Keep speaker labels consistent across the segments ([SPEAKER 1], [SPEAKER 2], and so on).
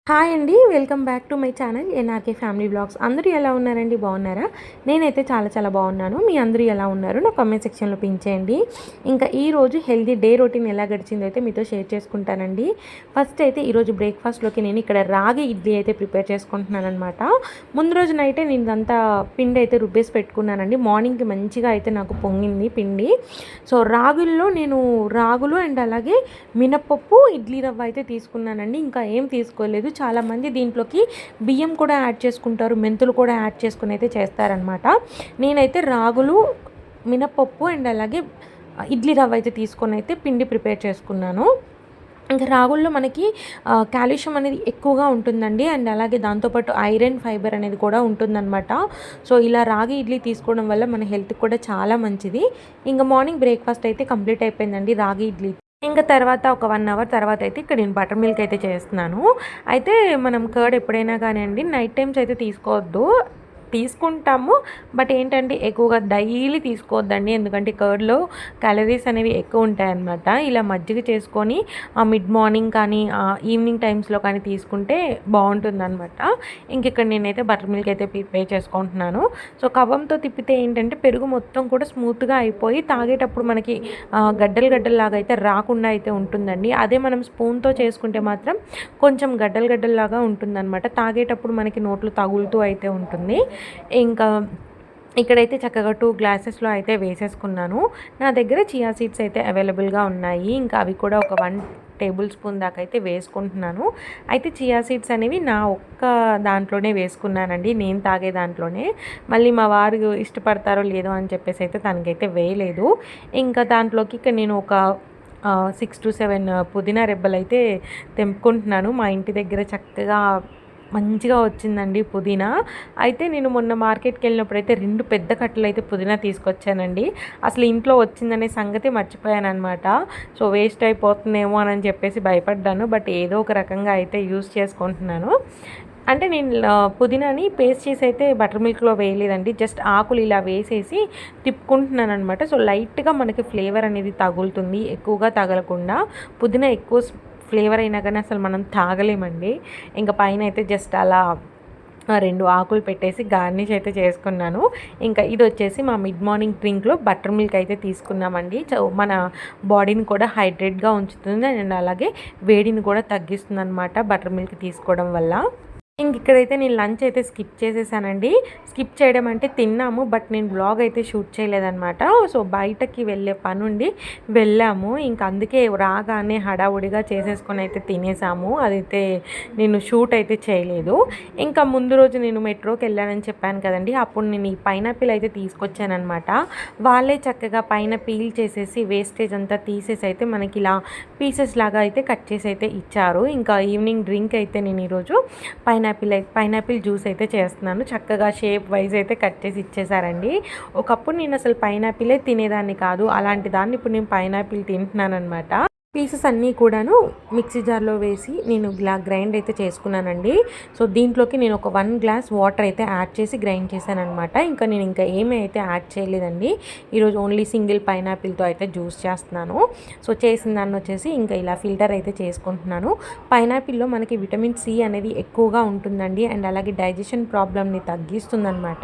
[SPEAKER 1] Hi అండి, welcome back to my channel NRK family blogs. అందరూ ఎలా ఉన్నారండి? బాగున్నారా? నేనైతే చాలా చాలా బాగున్నాను. మీ అందరూ ఎలా ఉన్నారు? నా కామెంట్ సెక్షన్లో పించేయండి. ఇంకా ఈరోజు హెల్దీ డే రొటీన్ ఎలా గడిచిందో అయితే మీతో షేర్ చేసుకుంటానండి. ఫస్ట్ అయితే ఈరోజు బ్రేక్ఫాస్ట్లోకి నేను ఇక్కడ రాగి ఇడ్లీ అయితే ప్రిపేర్ చేసుకుంటున్నాను అనమాట. ముందు రోజు నైటే నేను ఇదంతా పిండి అయితే రుబ్బేసి పెట్టుకున్నానండి. మార్నింగ్కి మంచిగా అయితే నాకు పొంగింది పిండి. సో రాగుల్లో నేను రాగులు అండ్ అలాగే మినపప్పు, ఇడ్లీ రవ్వ అయితే తీసుకున్నానండి. ఇంకా ఏం తీసుకోలేదు. చాలామంది దీంట్లోకి బియ్యం కూడా యాడ్ చేసుకుంటారు, మెంతులు కూడా యాడ్ చేసుకుని అయితే చేస్తారనమాట. నేనైతే రాగులు, మినపప్పు అండ్ అలాగే ఇడ్లీ రవ్వ అయితే తీసుకొని అయితే పిండి ప్రిపేర్ చేసుకున్నాను. ఇంకా రాగుల్లో మనకి కాల్షియం అనేది ఎక్కువగా ఉంటుందండి. అండ్ అలాగే దాంతోపాటు ఐరన్, ఫైబర్ అనేది కూడా ఉంటుందన్నమాట. సో ఇలా రాగి ఇడ్లీ తీసుకోవడం వల్ల మన హెల్త్కి కూడా చాలా మంచిది. ఇంకా మార్నింగ్ బ్రేక్ఫాస్ట్ అయితే కంప్లీట్ అయిపోయిందండి రాగి ఇడ్లీ. ఇంకా తర్వాత ఒక 1 అవర్ తర్వాత అయితే ఇక్కడ నేను బటర్ మిల్క్ అయితే చేస్తున్నాను. అయితే మనం కర్డ్ ఎప్పుడైనా కానివ్వండి నైట్ టైమ్స్ అయితే తీసుకోవద్దు. తీసుకుంటాము, బట్ ఏంటంటే ఎక్కువగా డైలీ తీసుకోవద్దండి. ఎందుకంటే కర్డ్లో క్యాలరీస్ అనేవి ఎక్కువ ఉంటాయన్నమాట. ఇలా మజ్జిగ చేసుకొని మిడ్ మార్నింగ్ కానీ ఈవినింగ్ టైమ్స్లో కానీ తీసుకుంటే బాగుంటుందన్నమాట. ఇంకెక్కడ నేనైతే బటర్ మిల్క్ అయితే ప్రిపేర్ చేసుకుంటున్నాను. సో కవ్వంతో తిప్పితే ఏంటంటే పెరుగు మొత్తం కూడా స్మూత్గా అయిపోయి తాగేటప్పుడు మనకి గడ్డలు గడ్డల్లాగా అయితే రాకుండా అయితే ఉంటుందండి. అదే మనం స్పూన్తో చేసుకుంటే మాత్రం కొంచెం గడ్డలు గడ్డల్లాగా ఉంటుందన్నమాట. తాగేటప్పుడు మనకి నోట్లో తగులుతూ అయితే ఉంటుంది. ఇంకా ఇక్కడైతే చక్కగా 2 గ్లాసెస్లో అయితే వేసేసుకున్నాను. నా దగ్గర చియా సీడ్స్ అయితే అవైలబుల్గా ఉన్నాయి. ఇంకా అవి కూడా ఒక 1 టేబుల్ స్పూన్ దాకా అయితే వేసుకుంటున్నాను. అయితే చియా సీడ్స్ అనేవి నా ఒక్క దాంట్లోనే వేసుకున్నానండి, నేను తాగే దాంట్లోనే. మళ్ళీ మా వారు ఇష్టపడతారో లేదో అని చెప్పేసి అయితే తనకైతే వేయలేదు. ఇంకా దాంట్లోకి ఇక నేను ఒక 6 to 7 పుదీనా రెబ్బలు అయితే తెంపుకుంటున్నాను. మా ఇంటి దగ్గర చక్కగా మంచిగా వచ్చిందండి పుదీనా. అయితే నేను మొన్న మార్కెట్కి వెళ్ళినప్పుడు అయితే 2 పెద్ద కట్టలు అయితే పుదీనా తీసుకొచ్చానండి. అసలు ఇంట్లో వచ్చిందనే సంగతి మర్చిపోయాను అనమాట. సో వేస్ట్ అయిపోతుందేమో అని చెప్పేసి భయపడ్డాను. బట్ ఏదో ఒక రకంగా అయితే యూస్ చేసుకుంటున్నాను. అంటే నేను పుదీనాని పేస్ట్ చేసి అయితే బటర్ మిల్క్లో వేయలేదండి. జస్ట్ ఆకులు ఇలా వేసేసి తిప్పుకుంటున్నాను అనమాట. సో లైట్గా మనకి ఫ్లేవర్ అనేది తగులుతుంది, ఎక్కువగా తగలకుండా. పుదీనా ఎక్కువ ఫ్లేవర్ అయినా కానీ అసలు మనం తాగలేమండి. ఇంకా పైన అయితే జస్ట్ అలా 2 ఆకులు పెట్టేసి గార్నిష్ అయితే చేసుకున్నాను. ఇంకా ఇది వచ్చేసి మా మిడ్ మార్నింగ్ డ్రింక్లో బటర్ మిల్క్ అయితే తీసుకున్నామండి. సో మన బాడీని కూడా హైడ్రేట్గా ఉంచుతుంది అండ్ అలాగే వేడిని కూడా తగ్గిస్తుంది అనమాట బటర్ మిల్క్ తీసుకోవడం వల్ల. ఇక్కడైతే నేను లంచ్ అయితే స్కిప్ చేసేసానండి. స్కిప్ చేయడం అంటే తిన్నాము, బట్ నేను బ్లాగ్ అయితే షూట్ చేయలేదన్నమాట. సో బయటకి వెళ్ళే పనుండి వెళ్ళాము. ఇంకా అందుకే రాగానే హడావుడిగా చేసేసుకొని అయితే తినేసాము. అదైతే నేను షూట్ అయితే చేయలేదు. ఇంకా ముందు రోజు నేను మెట్రోకి వెళ్ళానని చెప్పాను కదండి, అప్పుడు నేను ఈ పైనాపిల్ అయితే తీసుకొచ్చానమాట. వాళ్ళే చక్కగా పైన పీల్ చేసేసి వేస్టేజ్ అంతా తీసేసి అయితే మనకి ఇలా పీసెస్ లాగా అయితే కట్ చేసి అయితే ఇచ్చారు. ఇంకా ఈవినింగ్ డ్రింక్ అయితే నేను ఈరోజు పైనాపిల్ జ్యూస్ అయితే చేస్తున్నాను. చక్కగా షేప్ వైజ్ అయితే కట్ చేసి ఇచ్చేసారండి. ఒకప్పుడు నేను అసలు పైనాపిలే తినేదాన్ని కాదు, అలాంటి దాన్ని ఇప్పుడు నేను పైనాపిల్ తింటున్నాను అనమాట. పీసెస్ అన్నీ కూడాను మిక్సీ జార్లో వేసి నేను గ్రైండ్ అయితే చేసుకున్నానండి. సో దీంట్లోకి నేను ఒక 1 గ్లాస్ వాటర్ అయితే యాడ్ చేసి గ్రైండ్ చేశానమాట. ఇంకా నేను ఏమీ అయితే యాడ్ చేయలేదండి. ఈరోజు ఓన్లీ సింగిల్ పైనాపిల్తో అయితే జ్యూస్ చేస్తున్నాను. సో చేసిన దాన్ని వచ్చేసి ఇంకా ఇలా ఫిల్టర్ అయితే చేసుకుంటున్నాను. పైనాపిల్లో మనకి విటమిన్ సి అనేది ఎక్కువగా ఉంటుందండి అండ్ అలాగే డైజెషన్ ప్రాబ్లమ్ని తగ్గిస్తుందనమాట.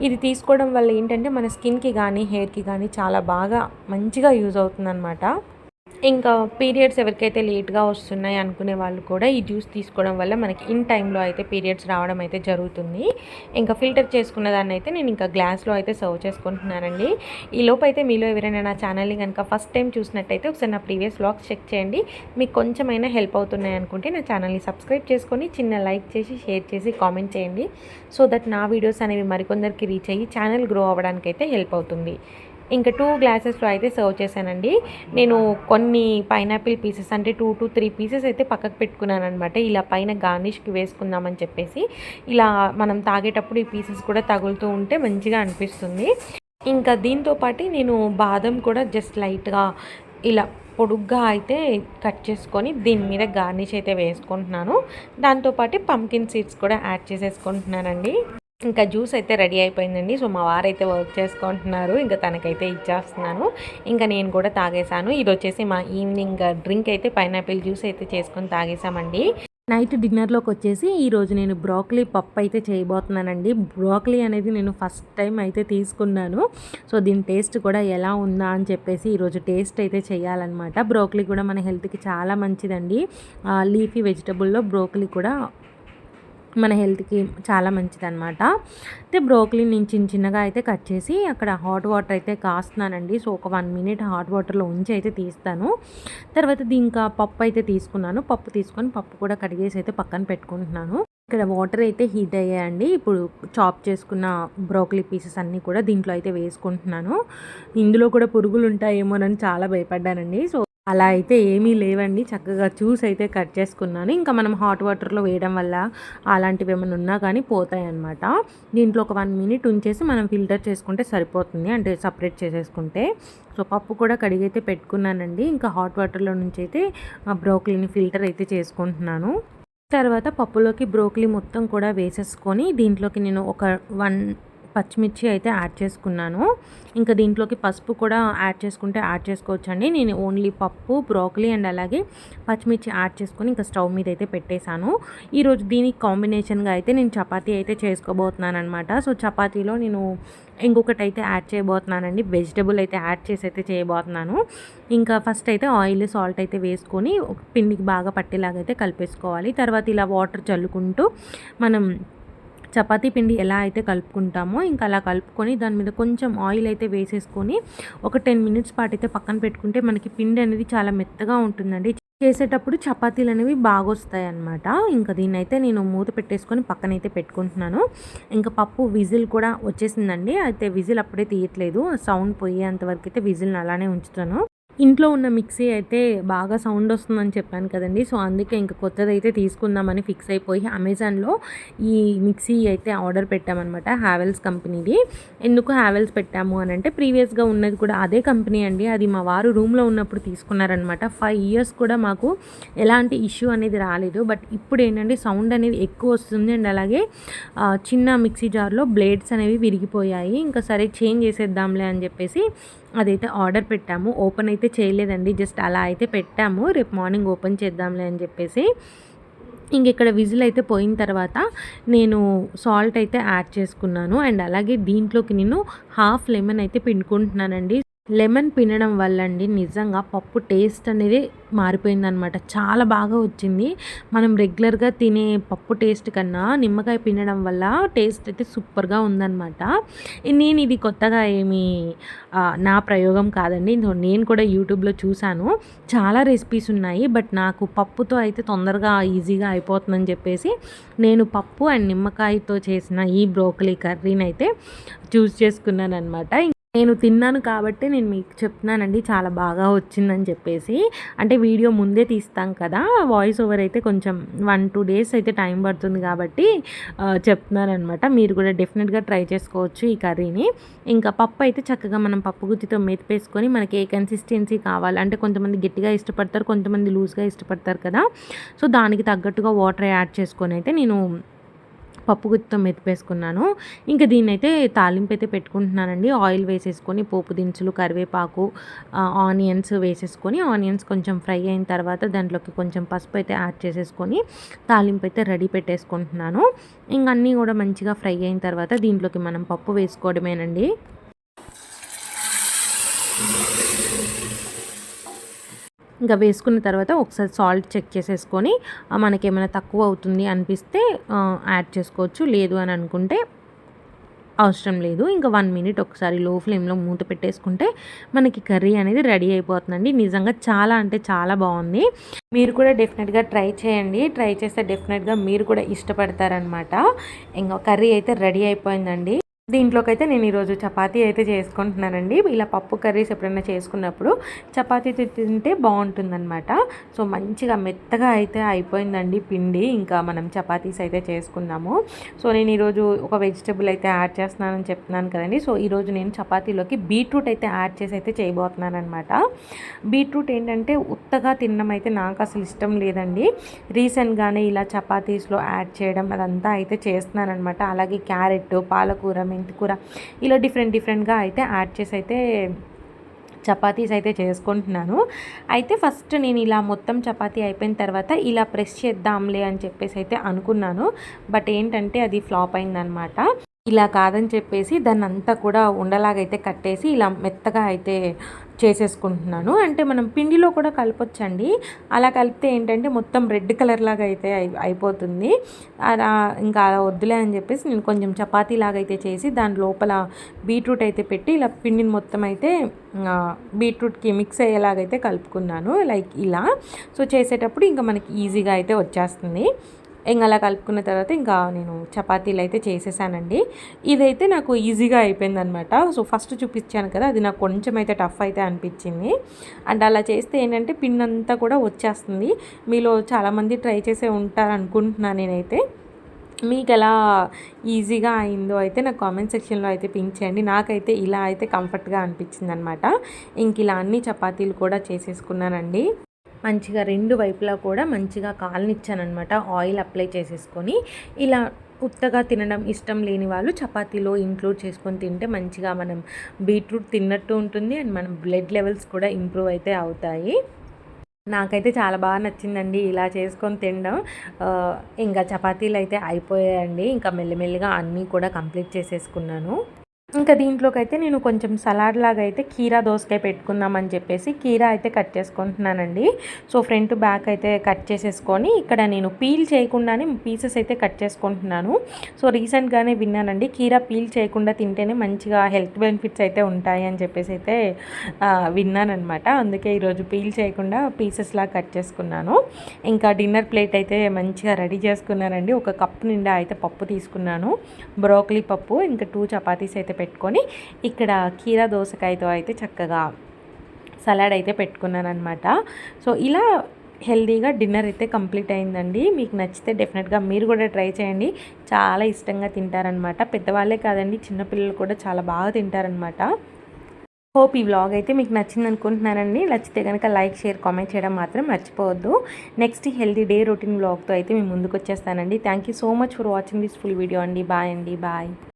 [SPEAKER 1] ఇది తీసుకోవడం వల్ల ఏంటంటే మన స్కిన్కి కానీ హెయిర్కి కానీ చాలా బాగా మంచిగా యూజ్ అవుతుందన్నమాట. ఇంకా పీరియడ్స్ ఎవరికైతే లేట్గా వస్తున్నాయి అనుకునే వాళ్ళు కూడా ఈ జ్యూస్ తీసుకోవడం వల్ల మనకి ఇన్ టైంలో అయితే పీరియడ్స్ రావడం అయితే జరుగుతుంది. ఇంకా ఫిల్టర్ చేసుకున్న దాన్ని అయితే నేను ఇంకా గ్లాస్లో అయితే సర్వ్ చేసుకుంటున్నానండి. ఈ లోపు అయితే మీలో ఎవరైనా నా ఛానల్ని కనుక ఫస్ట్ టైం చూసినట్టయితే ఒకసారి నా ప్రీవియస్ వ్లాగ్స్ చెక్ చేయండి. మీకు కొంచెమైనా హెల్ప్ అవుతున్నాయి అనుకుంటే నా ఛానల్ని సబ్స్క్రైబ్ చేసుకొని చిన్న లైక్ చేసి షేర్ చేసి కామెంట్ చేయండి. సో దట్ నా వీడియోస్ అనేవి మరికొందరికి రీచ్ అయ్యి ఛానల్ గ్రో అవ్వడానికి అయితే హెల్ప్ అవుతుంది. ఇంకా 2 గ్లాసెస్లో అయితే సర్వ్ చేశానండి. నేను కొన్ని పైనాపిల్ పీసెస్ అంటే 2 to 3 పీసెస్ అయితే పక్కకు పెట్టుకున్నాను అనమాట. ఇలా పైన గార్నిష్కి వేసుకుందామని చెప్పేసి. ఇలా మనం తాగేటప్పుడు ఈ పీసెస్ కూడా తగులుతూ ఉంటే మంచిగా అనిపిస్తుంది. ఇంకా దీంతో పాటు నేను బాదం కూడా జస్ట్ లైట్గా ఇలా పొడుగ్గా అయితే కట్ చేసుకొని దీని మీద గార్నిష్ అయితే వేసుకుంటున్నాను. దాంతోపాటు పంకిన్ సీడ్స్ కూడా యాడ్ చేసేసుకుంటున్నానండి. ఇంకా జ్యూస్ అయితే రెడీ అయిపోయిందండి. సో మా వారైతే వర్క్ చేసుకుంటున్నారు, ఇంకా తనకైతే ఇచ్చేస్తున్నాను. ఇంకా నేను కూడా తాగేసాను. ఇది వచ్చేసి మా ఈవినింగ్ డ్రింక్ అయితే పైనాపిల్ జ్యూస్ అయితే చేసుకొని తాగేసామండి. నైట్ డిన్నర్లోకి వచ్చేసి ఈరోజు నేను బ్రోకలీ పప్పు అయితే చేయబోతున్నానండి. బ్రోకలీ అనేది నేను ఫస్ట్ టైం అయితే తీసుకున్నాను. సో దీని టేస్ట్ కూడా ఎలా ఉందా అని చెప్పేసి ఈరోజు టేస్ట్ అయితే చేయాలన్నమాట. బ్రోకలీ కూడా మన హెల్త్కి చాలా మంచిదండి. లీఫీ వెజిటబుల్లో బ్రోకలీ కూడా మన హెల్త్కి చాలా మంచిదన్నమాట. అయితే బ్రోకలీ నేను చిన్నగా అయితే కట్ చేసి అక్కడ హాట్ వాటర్ అయితే కాస్తున్నానండి. సో ఒక 1 మినిట్ హాట్ వాటర్లో ఉంచి అయితే తీస్తాను. తర్వాత ఇంకా పప్పు అయితే తీసుకున్నాను. పప్పు తీసుకొని పప్పు కూడా కడిగేసి అయితే పక్కన పెట్టుకుంటున్నాను. ఇక్కడ వాటర్ అయితే హీట్ అయ్యాయండి. ఇప్పుడు చాప్ చేసుకున్న బ్రోకలీ పీసెస్ అన్నీ కూడా దీంట్లో అయితే వేసుకుంటున్నాను. ఇందులో కూడా పురుగులు ఉంటాయేమోనని చాలా భయపడ్డానండి. సో అలా అయితే ఏమీ లేవండి. చక్కగా చూసి అయితే కట్ చేసుకున్నాను. ఇంకా మనం హాట్ వాటర్లో వేయడం వల్ల అలాంటివి ఏమైనా ఉన్నా కానీ పోతాయన్నమాట. దీంట్లో ఒక 1 మినిట్ ఉంచేసి మనం ఫిల్టర్ చేసుకుంటే సరిపోతుంది, అంటే సపరేట్ చేసేసుకుంటే. సో పప్పు కూడా కడిగైతే పెట్టుకున్నానండి. ఇంకా హాట్ వాటర్లో నుంచి అయితే బ్రోకలీని ఫిల్టర్ అయితే చేసుకుంటున్నాను. తర్వాత పప్పులోకి బ్రోకలీ మొత్తం కూడా వేసేసుకొని దీంట్లోకి నేను ఒక 1 పచ్చిమిర్చి అయితే యాడ్ చేసుకున్నాను. ఇంకా దీంట్లోకి పసుపు కూడా యాడ్ చేసుకుంటే యాడ్ చేసుకోవచ్చండి. నేను ఓన్లీ పప్పు, బ్రోకలీ అండ్ అలాగే పచ్చిమిర్చి యాడ్ చేసుకొని ఇంకా స్టవ్ మీద అయితే పెట్టేశాను. ఈరోజు దీనికి కాంబినేషన్గా అయితే నేను చపాతీ అయితే చేసుకోబోతున్నాను అనమాట. సో చపాతీలో నేను ఇంకొకటి అయితే యాడ్ చేయబోతున్నానండి. వెజిటబుల్ అయితే యాడ్ చేసి అయితే చేయబోతున్నాను. ఇంకా ఫస్ట్ అయితే ఆయిల్, సాల్ట్ అయితే వేసుకొని పిండికి బాగా పట్టేలాగా అయితే కలిపేసుకోవాలి. తర్వాత ఇలా వాటర్ చల్లుకుంటూ మనం చపాతీ పిండి ఎలా అయితే కలుపుకుంటామో ఇంకా అలా కలుపుకొని దాని మీద కొంచెం ఆయిల్ అయితే వేసేసుకొని ఒక 10 మినిట్స్ పాటు అయితే పక్కన పెట్టుకుంటే మనకి పిండి అనేది చాలా మెత్తగా ఉంటుందండి. చేసేటప్పుడు చపాతీలు అనేవి బాగా వస్తాయి అన్నమాట. ఇంకా దీన్ని అయితే నేను మూత పెట్టేసుకొని పక్కనైతే పెట్టుకుంటున్నాను. ఇంకా పప్పు విజిల్ కూడా వచ్చేసిందండి. అయితే విజిల్ అప్పుడే తీయట్లేదు, సౌండ్ పోయేంత వరకు అయితే విజిల్ని అలానే ఉంచుతాను. ఇంట్లో ఉన్న మిక్సీ అయితే బాగా సౌండ్ వస్తుందని చెప్పాను కదండి. సో అందుకే ఇంకా కొత్తదైతే తీసుకుందామని ఫిక్స్ అయిపోయి అమెజాన్లో ఈ మిక్సీ అయితే ఆర్డర్ పెట్టామన్నమాట. హ్యావెల్స్ కంపెనీది. ఎందుకు హ్యావెల్స్ పెట్టాము అని అంటే ప్రీవియస్గా ఉన్నది కూడా అదే కంపెనీ అండి. అది మా వారు రూమ్లో ఉన్నప్పుడు తీసుకున్నారనమాట. 5 ఇయర్స్ కూడా మాకు ఎలాంటి ఇష్యూ అనేది రాలేదు. బట్ ఇప్పుడు ఏంటంటే సౌండ్ అనేది ఎక్కువ వస్తుంది అండ్ అలాగే చిన్న మిక్సీ జార్లో బ్లేడ్స్ అనేవి విరిగిపోయాయి. ఇంకా సరే చేంజ్ చేసేద్దాంలే అని చెప్పేసి అదైతే ఆర్డర్ పెట్టాము. ఓపెన్ అయితే చేయలేదండి, జస్ట్ అలా అయితే పెట్టాము. రేపు మార్నింగ్ ఓపెన్ చేద్దాంలే అని చెప్పేసి. ఇంక ఇక్కడ విజిల్ అయితే పోయిన తర్వాత నేను సాల్ట్ అయితే యాడ్ చేసుకున్నాను అండ్ అలాగే దీంట్లోకి నేను హాఫ్ లెమన్ అయితే పిండుకుంటున్నానండి. లెమన్ పిండడం వల్ల అండి నిజంగా పప్పు టేస్ట్ అనేది మారిపోయిందనమాట. చాలా బాగా వచ్చింది. మనం రెగ్యులర్గా తినే పప్పు టేస్ట్ కన్నా నిమ్మకాయ పిండడం వల్ల టేస్ట్ అయితే సూపర్గా ఉందన్నమాట. నేను ఇది కొత్తగా ఏమీ నా ప్రయోగం కాదండి. నేను కూడా యూట్యూబ్లో చూశాను. చాలా రెసిపీస్ ఉన్నాయి, బట్ నాకు పప్పుతో అయితే తొందరగా ఈజీగా అయిపోతుందని చెప్పేసి నేను పప్పు అండ్ నిమ్మకాయతో చేసిన ఈ బ్రోకలీ కర్రీని అయితే చూస్ చేసుకున్నాను అనమాట. నేను తిన్నాను కాబట్టి నేను మీకు చెప్తున్నానండి చాలా బాగా వచ్చిందని చెప్పేసి. అంటే వీడియో ముందే తీస్తాం కదా, వాయిస్ ఓవర్ అయితే కొంచెం 1-2 డేస్ అయితే టైం పడుతుంది కాబట్టి చెప్తున్నానమాట. మీరు కూడా డెఫినెట్గా ట్రై చేసుకోవచ్చు ఈ కర్రీని. ఇంకా పప్పు అయితే చక్కగా మనం పప్పు గుత్తితో మెతిపేసుకొని మనకి ఏ కన్సిస్టెన్సీ కావాలి అంటే కొంతమంది గట్టిగా ఇష్టపడతారు, కొంతమంది లూజ్గా ఇష్టపడతారు కదా. సో దానికి తగ్గట్టుగా వాటర్ యాడ్ చేసుకొని అయితే నేను పప్పు గుత్తితో మెతిపేసుకున్నాను. ఇంకా దీన్నైతే తాలింపు అయితే పెట్టుకుంటున్నానండి. ఆయిల్ వేసేసుకొని పోపు దినుసులు, కరివేపాకు, ఆనియన్స్ వేసేసుకొని ఆనియన్స్ కొంచెం ఫ్రై అయిన తర్వాత దాంట్లోకి కొంచెం పసుపు అయితే యాడ్ చేసేసుకొని తాలింపు అయితే రెడీ పెట్టేసుకుంటున్నాను. ఇంక అన్నీ కూడా మంచిగా ఫ్రై అయిన తర్వాత దీంట్లోకి మనం పప్పు వేసుకోవడమేనండి. ఇంకా వేసుకున్న తర్వాత ఒకసారి సాల్ట్ చెక్ చేసేసుకొని మనకేమైనా తక్కువ అవుతుంది అనిపిస్తే యాడ్ చేసుకోవచ్చు, లేదు అని అనుకుంటే అవసరం లేదు. ఇంకా 1 మినిట్ ఒకసారి లో ఫ్లేమ్లో మూత పెట్టేసుకుంటే మనకి కర్రీ అనేది రెడీ అయిపోతుందండి. నిజంగా చాలా అంటే చాలా బాగుంది. మీరు కూడా డెఫినెట్గా ట్రై చేయండి. ట్రై చేస్తే డెఫినెట్గా మీరు కూడా ఇష్టపడతారనమాట. ఇంకా కర్రీ అయితే రెడీ అయిపోయిందండి. దీంట్లోకైతే నేను ఈరోజు చపాతీ అయితే చేసుకుంటున్నానండి. ఇలా పప్పు కర్రీస్ ఎప్పుడైనా చేసుకున్నప్పుడు చపాతీ తింటే బాగుంటుందన్నమాట. సో మంచిగా మెత్తగా అయితే అయిపోయిందండి పిండి. ఇంకా మనం చపాతీస్ అయితే చేసుకున్నాము. సో నేను ఈరోజు ఒక వెజిటబుల్ అయితే యాడ్ చేస్తున్నానని చెప్తున్నాను కదండి. సో ఈరోజు నేను చపాతీలోకి బీట్రూట్ అయితే యాడ్ చేసి అయితే చేయబోతున్నాను అనమాట. బీట్రూట్ ఏంటంటే ఉత్తగా తినడం అయితే నాకు అసలు ఇష్టం లేదండి. రీసెంట్గానే ఇలా చపాతీస్లో యాడ్ చేయడం అదంతా అయితే చేస్తున్నాను అనమాట. అలాగే క్యారెట్, పాలకూర, మెంతికూర ఇలా డిఫరెంట్గా అయితే యాడ్ చేసి అయితే చపాతీస్ అయితే చేసుకుంటున్నాను. అయితే ఫస్ట్ నేను ఇలా మొత్తం చపాతీ అయిపోయిన తర్వాత ఇలా ప్రెస్ చేద్దాంలే అని చెప్పేసి అయితే అనుకున్నాను. బట్ ఏంటంటే అది ఫ్లాప్ అయిందనమాట. ఇలా కాదని చెప్పేసి దాన్నంతా కూడా ఉండలాగైతే కట్టేసి ఇలా మెత్తగా అయితే చేసేసుకుంటున్నాను. అంటే మనం పిండిలో కూడా కలపొచ్చండి. అలా కలిపితే ఏంటంటే మొత్తం రెడ్ కలర్ లాగా అయితే అయిపోతుంది. అలా ఇంకా అలా వద్దులే అని చెప్పేసి నేను కొంచెం చపాతీ లాగా అయితే చేసి దాని లోపల బీట్రూట్ అయితే పెట్టి ఇలా పిండిని మొత్తం అయితే బీట్రూట్కి మిక్స్ అయ్యేలాగైతే కలుపుకున్నాను. లైక్ ఇలా. సో చేసేటప్పుడు ఇంకా మనకి ఈజీగా అయితే వచ్చేస్తుంది. ఇంకా అలా కలుపుకున్న తర్వాత ఇంకా నేను చపాతీలు అయితే చేసేసానండి. ఇదైతే నాకు ఈజీగా అయిపోయిందనమాట. సో ఫస్ట్ చూపించాను కదా, అది నాకు కొంచెం అయితే టఫ్ అయితే అనిపించింది. అండ్ అలా చేస్తే ఏంటంటే పిండి అంతా కూడా వచ్చేస్తుంది. మీలో చాలామంది ట్రై చేసే ఉంటారు అనుకుంటున్నాను నేనైతే. మీకు ఎలా ఈజీగా అయిందో అయితే నాకు కామెంట్ సెక్షన్లో అయితే పింక్ చేయండి. నాకైతే ఇలా అయితే కంఫర్ట్గా అనిపించింది అనమాట. ఇంక ఇలా అన్ని చపాతీలు కూడా చేసేసుకున్నానండి. మంచిగా రెండు వైపులా కూడా మంచిగా కాలనిచ్చానమాట. ఆయిల్ అప్లై చేసేసుకొని ఇలా ఉత్తగా తినడం ఇష్టం లేని వాళ్ళు చపాతీలో ఇంక్లూడ్ చేసుకొని తింటే మంచిగా మనం బీట్రూట్ తిన్నట్టు ఉంటుంది. అండ్ మన బ్లడ్ లెవెల్స్ కూడా ఇంప్రూవ్ అయితే అవుతాయి. నాకైతే చాలా బాగా నచ్చిందండి ఇలా చేసుకొని తినడం. ఇంకా చపాతీలు అయితే అయిపోయాయండి. ఇంకా మెల్లిమెల్లిగా అన్నీ కూడా కంప్లీట్ చేసేసుకున్నాను. ఇంకా దీంట్లోకైతే నేను కొంచెం సలాడ్ లాగా అయితే కీరా దోసకాయ పెట్టుకుందామని చెప్పేసి కీరా అయితే కట్ చేసుకుంటున్నానండి. సో ఫ్రంట్ బ్యాక్ అయితే కట్ చేసేసుకొని ఇక్కడ నేను పీల్ చేయకుండానే పీసెస్ అయితే కట్ చేసుకుంటున్నాను. సో రీసెంట్గానే విన్నానండి, కీరా పీల్ చేయకుండా తింటేనే మంచిగా హెల్త్ బెనిఫిట్స్ అయితే ఉంటాయి అని చెప్పేసి అయితే విన్నానమాట. అందుకే ఈరోజు పీల్ చేయకుండా పీసెస్ లాగా కట్ చేసుకున్నాను. ఇంకా డిన్నర్ ప్లేట్ అయితే మంచిగా రెడీ చేసుకున్నానండి. ఒక కప్పు నిండా అయితే పప్పు తీసుకున్నాను, బ్రోకలీ పప్పు. ఇంకా 2 చపాతీస్ అయితే పెట్టుకొని ఇక్కడ కీరా దోసకాయతో అయితే చక్కగా సలాడ్ అయితే పెట్టుకున్నాను అనమాట. సో ఇలా హెల్దీగా డిన్నర్ అయితే కంప్లీట్ అయిందండి. మీకు నచ్చితే డెఫినెట్గా మీరు కూడా ట్రై చేయండి. చాలా ఇష్టంగా తింటారనమాట. పెద్దవాళ్ళే కాదండి, చిన్నపిల్లలు కూడా చాలా బాగా తింటారనమాట. హోప్ ఈ వ్లాగ్ అయితే మీకు నచ్చింది అనుకుంటున్నానండి. నచ్చితే కనుక లైక్, షేర్, కామెంట్ చేయడం మాత్రం మర్చిపోవద్దు. నెక్స్ట్ హెల్దీ డే రొటీన్ వ్లాగ్తో అయితే మేము ముందుకు వచ్చేస్తానండి. Thank you so much for watching this full video అండి. బాయ్ అండి. బాయ్.